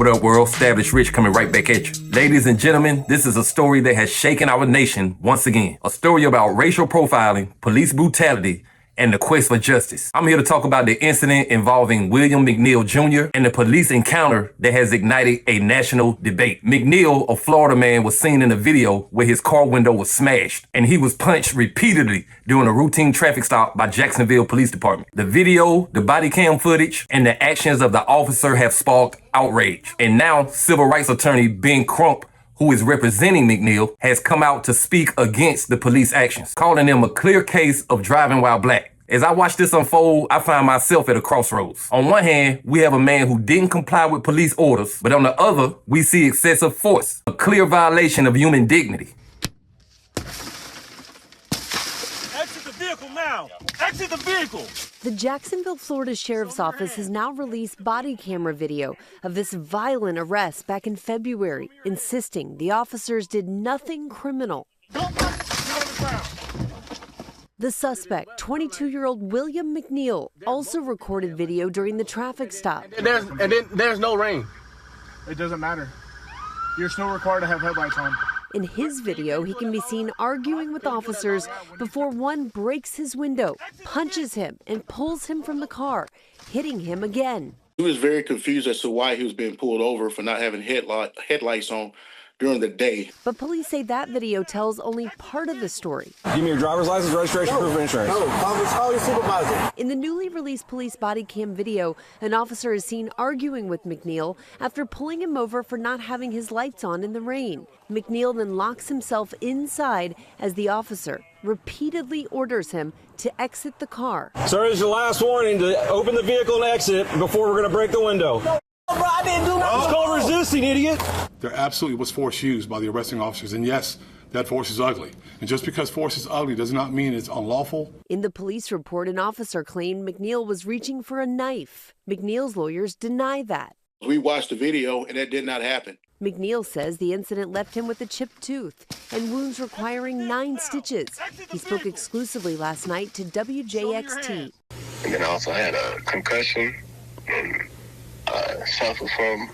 What up, world? Established Rich coming right back at you. Ladies and gentlemen, this is a story that has shaken our nation once again. A story about racial profiling, police brutality, and the quest for justice. I'm here to talk about the incident involving William McNeill Jr. and the police encounter that has ignited a national debate. McNeill, a Florida man, was seen in a video where his car window was smashed and he was punched repeatedly during a routine traffic stop by Jacksonville Police Department. The video, the body cam footage, and the actions of the officer have sparked outrage. And now, civil rights attorney Ben Crump, who is representing McNeill, has come out to speak against the police actions, calling them a clear case of driving while black. As I watch this unfold, I find myself at a crossroads. On one hand, we have a man who didn't comply with police orders, but on the other, we see excessive force, a clear violation of human dignity. Exit the vehicle now! Exit the vehicle! The Jacksonville, Florida Sheriff's Office has now released body camera video of this violent arrest back in February, insisting the officers did nothing criminal. The suspect, 22-year-old William McNeill, also recorded video during the traffic stop. There's no rain. It doesn't matter. You're still required to have headlights on. In his video, he can be seen arguing with officers before one breaks his window, punches him, and pulls him from the car, hitting him again. He was very confused as to why he was being pulled over for not having headlights on during the day. But police say that video tells only part of the story. Give me your driver's license, registration, proof of insurance. No, call your supervisor. In the newly released police body cam video, an officer is seen arguing with McNeill after pulling him over for not having his lights on in the rain. McNeill then locks himself inside as the officer repeatedly orders him to exit the car. Sir, this is your last warning to open the vehicle and exit before we're going to break the window. Bro, I didn't do nothing. It's called resisting, idiot. There absolutely was force used by the arresting officers, and yes, that force is ugly. And just because force is ugly does not mean it's unlawful. In the police report, an officer claimed McNeill was reaching for a knife. McNeill's lawyers deny that. We watched the video, and that did not happen. McNeill says the incident left him with a chipped tooth and wounds requiring 9 stitches. He spoke exclusively last night to WJXT. And then I also had a concussion and suffered from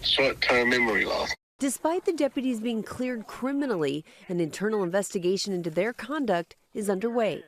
short-term memory loss. Despite the deputies being cleared criminally, an internal investigation into their conduct is underway.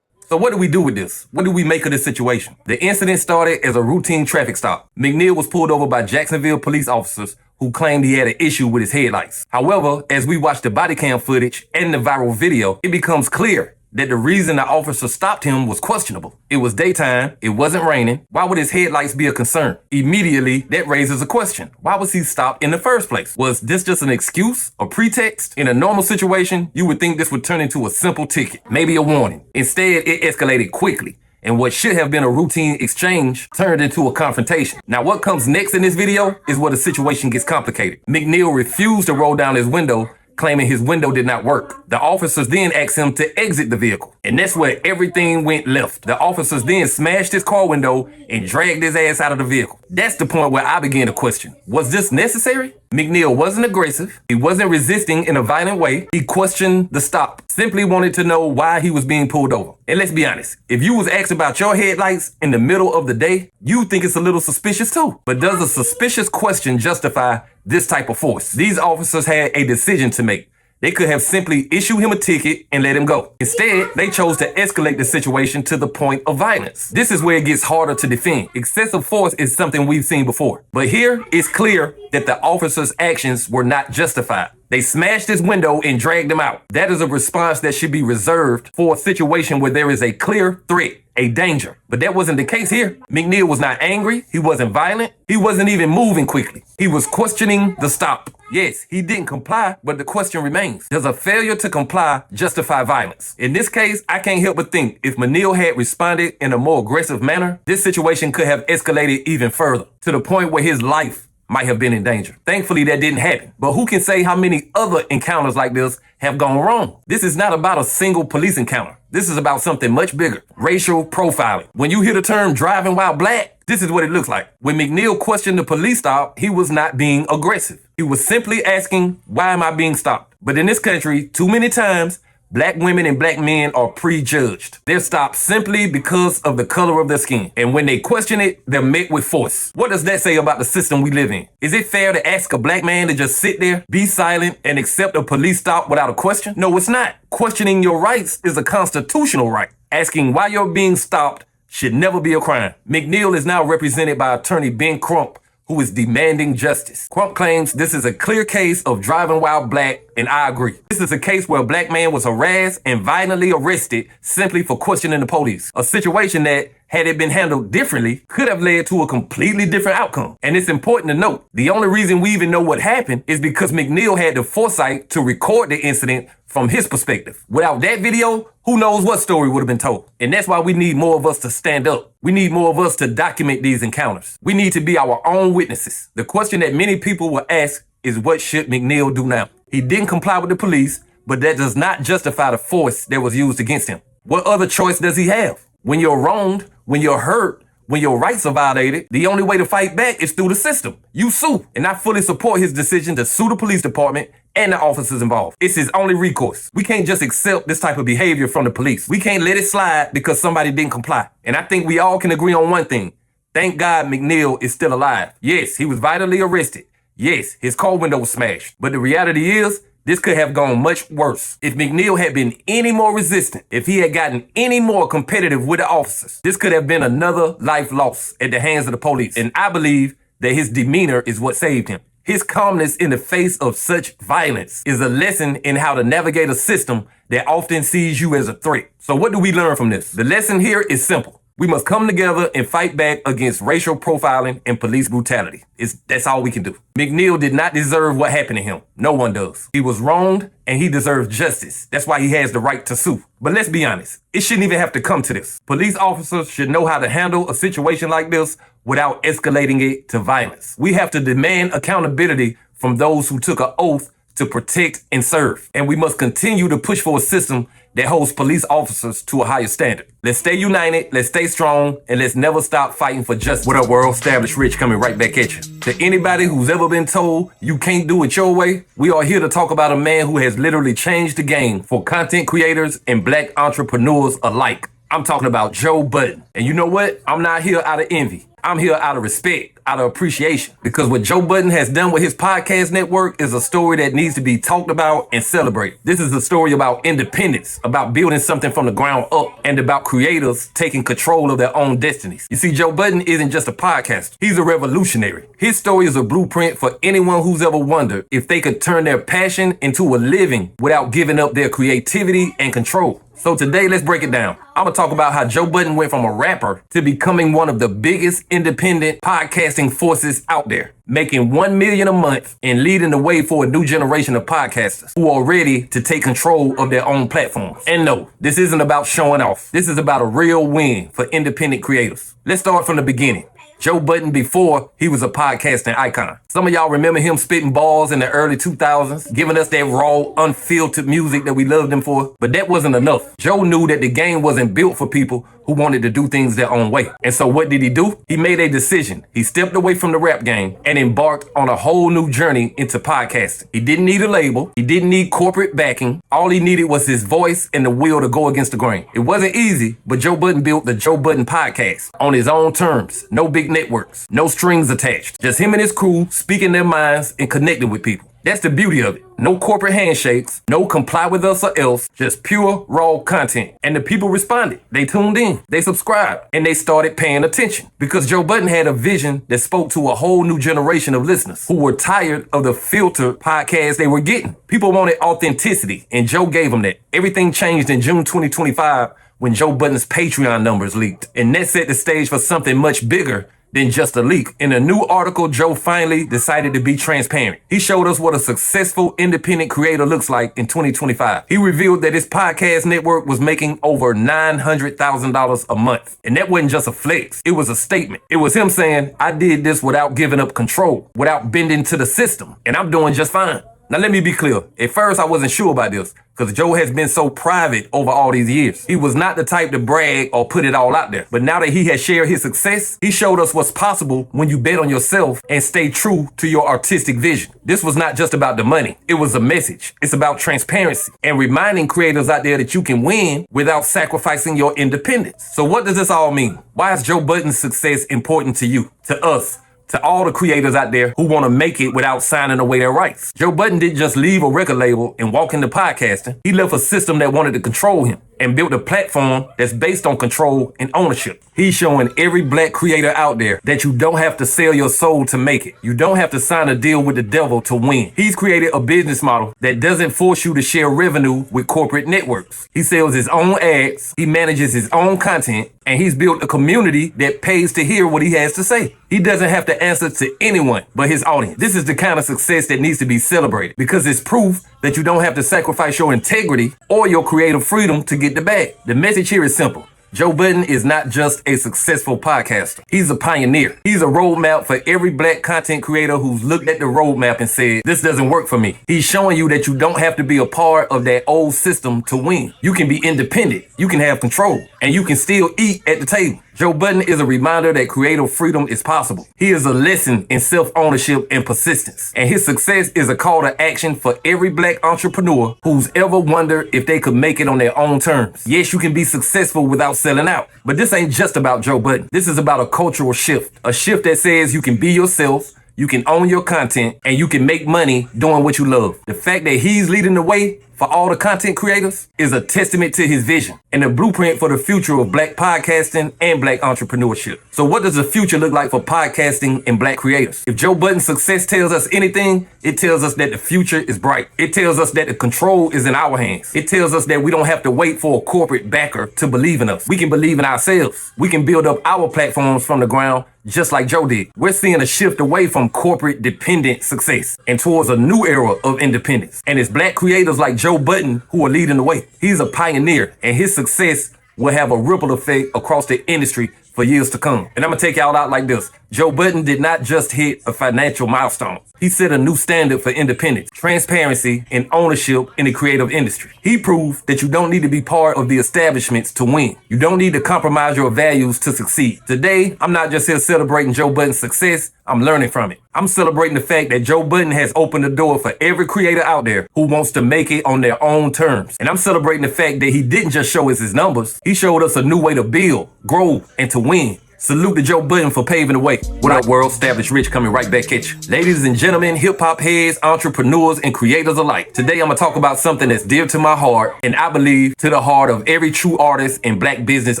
So what do we do with this? What do we make of this situation? The incident started as a routine traffic stop. McNeill was pulled over by Jacksonville police officers who claimed he had an issue with his headlights. However, as we watch the body cam footage and the viral video, it becomes clear that the reason the officer stopped him was questionable. It was daytime, it wasn't raining. Why would his headlights be a concern? Immediately, that raises a question. Why was he stopped in the first place? Was this just an excuse, a pretext? In a normal situation, you would think this would turn into a simple ticket, maybe a warning. Instead, it escalated quickly, and what should have been a routine exchange turned into a confrontation. Now, what comes next in this video is where the situation gets complicated. McNeill refused to roll down his window, claiming his window did not work. The officers then asked him to exit the vehicle, and that's where everything went left. The officers then smashed his car window and dragged his ass out of the vehicle. That's the point where I began to question, was this necessary? McNeill wasn't aggressive. He wasn't resisting in a violent way. He questioned the stop, simply wanted to know why he was being pulled over. And let's be honest, if you was asked about your headlights in the middle of the day, you think it's a little suspicious too. But does a suspicious question justify this type of force? These officers had a decision to make. They could have simply issued him a ticket and let him go. Instead, they chose to escalate the situation to the point of violence. This is where it gets harder to defend. Excessive force is something we've seen before. But here, it's clear that the officers' actions were not justified. They smashed his window and dragged him out. That is a response that should be reserved for a situation where there is a clear threat, a danger. But that wasn't the case here. McNeill was not angry. He wasn't violent. He wasn't even moving quickly. He was questioning the stop. Yes, he didn't comply, but the question remains. Does a failure to comply justify violence? In this case, I can't help but think if McNeill had responded in a more aggressive manner, this situation could have escalated even further to the point where his life might have been in danger. Thankfully, that didn't happen. But who can say how many other encounters like this have gone wrong? This is not about a single police encounter. This is about something much bigger, racial profiling. When you hear the term driving while black, this is what it looks like. When McNeill questioned the police stop, he was not being aggressive. He was simply asking, why am I being stopped? But in this country, too many times, Black women and black men are prejudged. They're stopped simply because of the color of their skin. And when they question it, they're met with force. What does that say about the system we live in? Is it fair to ask a black man to just sit there, be silent, and accept a police stop without a question? No, it's not. Questioning your rights is a constitutional right. Asking why you're being stopped should never be a crime. McNeill is now represented by attorney Ben Crump, who is demanding justice. Crump claims this is a clear case of driving while black, and I agree. This is a case where a black man was harassed and violently arrested simply for questioning the police. A situation that, had it been handled differently, could have led to a completely different outcome. And it's important to note, the only reason we even know what happened is because McNeill had the foresight to record the incident from his perspective. Without that video, who knows what story would have been told. And that's why we need more of us to stand up. We need more of us to document these encounters. We need to be our own witnesses. The question that many people will ask is, what should McNeill do now? He didn't comply with the police, but that does not justify the force that was used against him. What other choice does he have? When you're wronged, when you're hurt, when your rights are violated, the only way to fight back is through the system. You sue. And I fully support his decision to sue the police department and the officers involved. It's his only recourse. We can't just accept this type of behavior from the police. We can't let it slide because somebody didn't comply. And I think we all can agree on one thing. Thank God McNeill is still alive. Yes, he was violently arrested. Yes, his car window was smashed. But the reality is, this could have gone much worse. If McNeill had been any more resistant, if he had gotten any more competitive with the officers, this could have been another life lost at the hands of the police. And I believe that his demeanor is what saved him. His calmness in the face of such violence is a lesson in how to navigate a system that often sees you as a threat. So what do we learn from this? The lesson here is simple. We must come together and fight back against racial profiling and police brutality. That's all we can do. McNeill did not deserve what happened to him. No one does. He was wronged and he deserves justice. That's why he has the right to sue. But let's be honest, it shouldn't even have to come to this. Police officers should know how to handle a situation like this without escalating it to violence. We have to demand accountability from those who took an oath to protect and serve. And we must continue to push for a system that holds police officers to a higher standard. Let's stay united, let's stay strong, and let's never stop fighting for justice. What up, world? Established Rich coming right back at you. To anybody who's ever been told you can't do it your way, we are here to talk about a man who has literally changed the game for content creators and black entrepreneurs alike. I'm talking about Joe Budden. And you know what? I'm not here out of envy. I'm here out of respect, out of appreciation. Because what Joe Budden has done with his podcast network is a story that needs to be talked about and celebrated. This is a story about independence, about building something from the ground up, and about creators taking control of their own destinies. You see, Joe Budden isn't just a podcaster. He's a revolutionary. His story is a blueprint for anyone who's ever wondered if they could turn their passion into a living without giving up their creativity and control. So today, let's break it down. I'm gonna talk about how Joe Budden went from a rapper to becoming one of the biggest independent podcasting forces out there, making $1 million a month and leading the way for a new generation of podcasters who are ready to take control of their own platforms. And no, this isn't about showing off. This is about a real win for independent creators. Let's start from the beginning. Joe Budden before he was a podcasting icon. Some of y'all remember him spitting balls in the early 2000s, giving us that raw, unfiltered music that we loved him for. But that wasn't enough. Joe knew that the game wasn't built for people who wanted to do things their own way. And so what did he do? He made a decision. He stepped away from the rap game and embarked on a whole new journey into podcasting. He didn't need a label. He didn't need corporate backing. All he needed was his voice and the will to go against the grain. It wasn't easy, but Joe Budden built the Joe Budden podcast on his own terms. No big networks, no strings attached. Just him and his crew speaking their minds and connecting with people. That's the beauty of it. No corporate handshakes, no comply with us or else, just pure, raw content. And the people responded. They tuned in, they subscribed, and they started paying attention. Because Joe Budden had a vision that spoke to a whole new generation of listeners who were tired of the filtered podcasts they were getting. People wanted authenticity, and Joe gave them that. Everything changed in June 2025 when Joe Budden's Patreon numbers leaked. And that set the stage for something much bigger than just a leak. In a new article, Joe finally decided to be transparent. He showed us what a successful independent creator looks like in 2025. He revealed that his podcast network was making over $900,000 a month. And that wasn't just a flex. It was a statement. It was him saying, I did this without giving up control, without bending to the system, and I'm doing just fine. Now let me be clear. At first, I wasn't sure about this because Joe has been so private over all these years. He was not the type to brag or put it all out there. But now that he has shared his success, he showed us what's possible when you bet on yourself and stay true to your artistic vision. This was not just about the money. It was a message. It's about transparency and reminding creators out there that you can win without sacrificing your independence. So what does this all mean? Why is Joe Budden's success important to you, to us, to all the creators out there who want to make it without signing away their rights? Joe Budden didn't just leave a record label and walk into podcasting. He left a system that wanted to control him and built a platform that's based on control and ownership. He's showing every black creator out there that you don't have to sell your soul to make it. You don't have to sign a deal with the devil to win. He's created a business model that doesn't force you to share revenue with corporate networks. He sells his own ads, he manages his own content, and he's built a community that pays to hear what he has to say. He doesn't have to answer to anyone but his audience. This is the kind of success that needs to be celebrated because it's proof that you don't have to sacrifice your integrity or your creative freedom to get the bag. The message here is simple. Joe Budden is not just a successful podcaster. He's a pioneer. He's a roadmap for every black content creator who's looked at the roadmap and said, this doesn't work for me. He's showing you that you don't have to be a part of that old system to win. You can be independent. You can have control and you can still eat at the table. Joe Budden is a reminder that creative freedom is possible. He is a lesson in self-ownership and persistence. And his success is a call to action for every black entrepreneur who's ever wondered if they could make it on their own terms. Yes, you can be successful without selling out. But this ain't just about Joe Budden. This is about a cultural shift. A shift that says you can be yourself, you can own your content, and you can make money doing what you love. The fact that he's leading the way for all the content creators is a testament to his vision and a blueprint for the future of black podcasting and black entrepreneurship. So what does the future look like for podcasting and black creators? If Joe Budden's success tells us anything, it tells us that the future is bright. It tells us that the control is in our hands. It tells us that we don't have to wait for a corporate backer to believe in us. We can believe in ourselves. We can build up our platforms from the ground just like Joe did. We're seeing a shift away from corporate dependent success and towards a new era of independence. And it's black creators like Joe Budden who are leading the way. He's a pioneer and his success will have a ripple effect across the industry for years to come. And I'm gonna take y'all out like this. Joe Budden did not just hit a financial milestone. He set a new standard for independence, transparency, and ownership in the creative industry. He proved that you don't need to be part of the establishments to win. You don't need to compromise your values to succeed. Today, I'm not just here celebrating Joe Budden's success, I'm learning from it. I'm celebrating the fact that Joe Budden has opened the door for every creator out there who wants to make it on their own terms. And I'm celebrating the fact that he didn't just show us his numbers, he showed us a new way to build, grow, and to win. Salute to Joe Budden for paving the way. What up, world? R.I.C.H coming right back at you. Ladies and gentlemen, hip-hop heads, entrepreneurs, and creators alike. Today, I'm going to talk about something that's dear to my heart, and I believe to the heart of every true artist and black business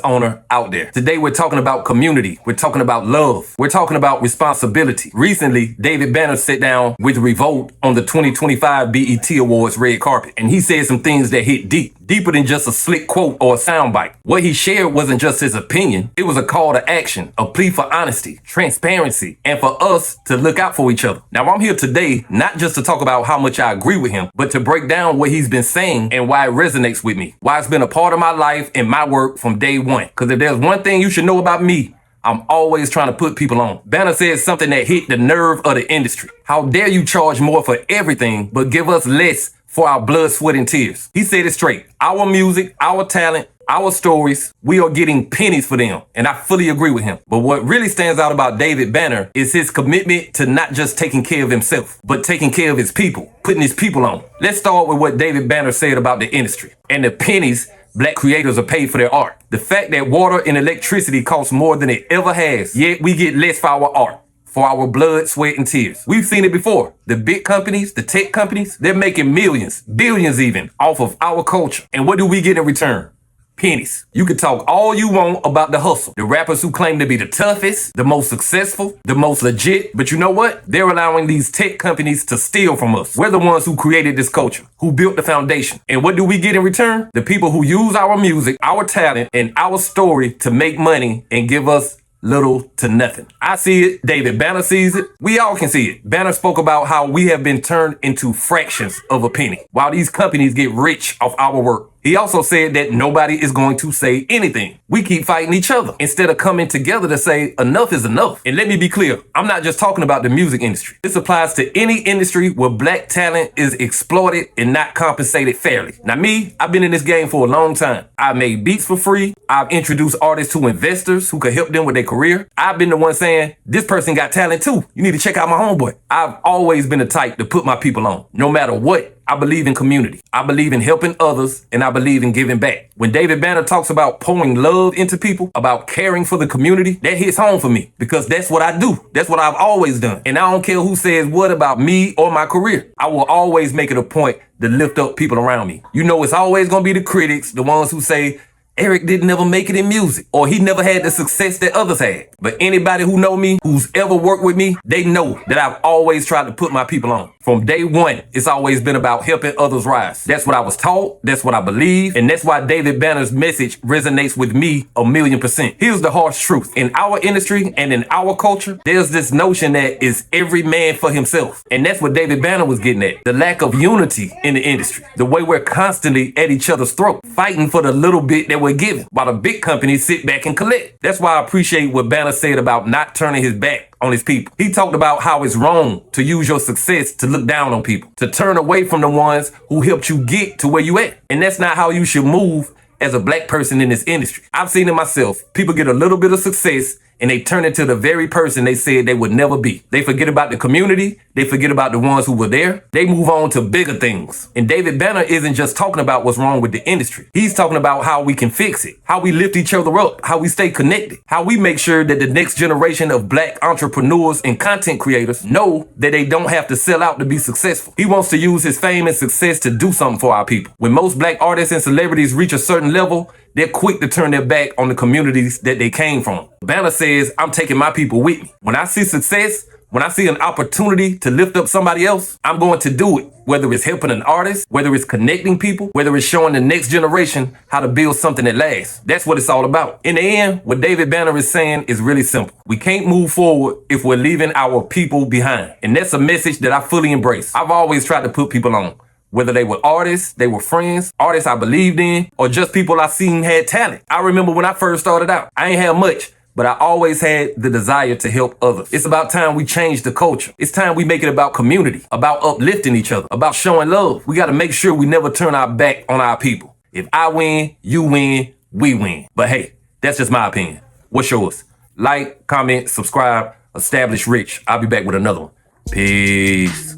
owner out there. Today, we're talking about community. We're talking about love. We're talking about responsibility. Recently, David Banner sat down with Revolt on the 2025 BET Awards red carpet, and he said some things that hit deep. Deeper than just a slick quote or a soundbite. What he shared wasn't just his opinion, it was a call to action, a plea for honesty, transparency, and for us to look out for each other. Now, I'm here today not just to talk about how much I agree with him, but to break down what he's been saying and why it resonates with me, why it's been a part of my life and my work from day one. Because if there's one thing you should know about me, I'm always trying to put people on. Banner said something that hit the nerve of the industry. How dare you charge more for everything, but give us less for our blood, sweat, and tears. He said it straight. Our music, our talent, our stories, we are getting pennies for them. And I fully agree with him. But what really stands out about David Banner is his commitment to not just taking care of himself, but taking care of his people, putting his people on. Let's start with what David Banner said about the industry and the pennies black creators are paid for their art. The fact that water and electricity costs more than it ever has, yet we get less for our art, for our blood, sweat, and tears. We've seen it before. The big companies, the tech companies, they're making millions, billions even, off of our culture. And what do we get in return? Pennies. You can talk all you want about the hustle. The rappers who claim to be the toughest, the most successful, the most legit. But you know what? They're allowing these tech companies to steal from us. We're the ones who created this culture, who built the foundation. And what do we get in return? The people who use our music, our talent, and our story to make money and give us little to nothing. I see it. David Banner sees it. We all can see it. Banner spoke about how we have been turned into fractions of a penny while these companies get rich off our work. He also said that nobody is going to say anything. We keep fighting each other instead of coming together to say enough is enough. And let me be clear, I'm not just talking about the music industry. This applies to any industry where black talent is exploited and not compensated fairly. Now me, I've been in this game for a long time. I've made beats for free. I've introduced artists to investors who could help them with their career. I've been the one saying, this person got talent too. You need to check out my homeboy. I've always been the type to put my people on. No matter what, I believe in community. I believe in helping others, and I believe in giving back. When David Banner talks about pouring love into people, about caring for the community, that hits home for me because that's what I do. That's what I've always done. And I don't care who says what about me or my career. I will always make it a point to lift up people around me. You know, it's always going to be the critics, the ones who say, Eric didn't ever make it in music, or he never had the success that others had. But anybody who know me, who's ever worked with me, they know that I've always tried to put my people on. From day one, it's always been about helping others rise. That's what I was taught, that's what I believe, and that's why David Banner's message resonates with me 1,000,000%. Here's the harsh truth. In our industry and in our culture, there's this notion that it's every man for himself. And that's what David Banner was getting at. The lack of unity in the industry. The way we're constantly at each other's throat, fighting for the little bit that we're given, while the big companies sit back and collect. That's why I appreciate what Banner said about not turning his back on his people. He talked about how it's wrong to use your success to look down on people, to turn away from the ones who helped you get to where you at. And that's not how you should move as a black person in this industry. I've seen it myself. People get a little bit of success and they turn into the very person they said they would never be. They forget about the community. They forget about the ones who were there. They move on to bigger things. And David Banner isn't just talking about what's wrong with the industry. He's talking about how we can fix it, how we lift each other up, how we stay connected, how we make sure that the next generation of black entrepreneurs and content creators know that they don't have to sell out to be successful. He wants to use his fame and success to do something for our people. When most black artists and celebrities reach a certain level, they're quick to turn their back on the communities that they came from. Banner says, I'm taking my people with me. When I see success, when I see an opportunity to lift up somebody else, I'm going to do it. Whether it's helping an artist, whether it's connecting people, whether it's showing the next generation how to build something that lasts. That's what it's all about. In the end, what David Banner is saying is really simple. We can't move forward if we're leaving our people behind. And that's a message that I fully embrace. I've always tried to put people on. Whether they were artists, they were friends, artists I believed in, or just people I seen had talent. I remember when I first started out, I ain't had much, but I always had the desire to help others. It's about time we change the culture. It's time we make it about community, about uplifting each other, about showing love. We got to make sure we never turn our back on our people. If I win, you win, we win. But hey, that's just my opinion. What's yours? Like, comment, subscribe, establish rich. I'll be back with another one. Peace.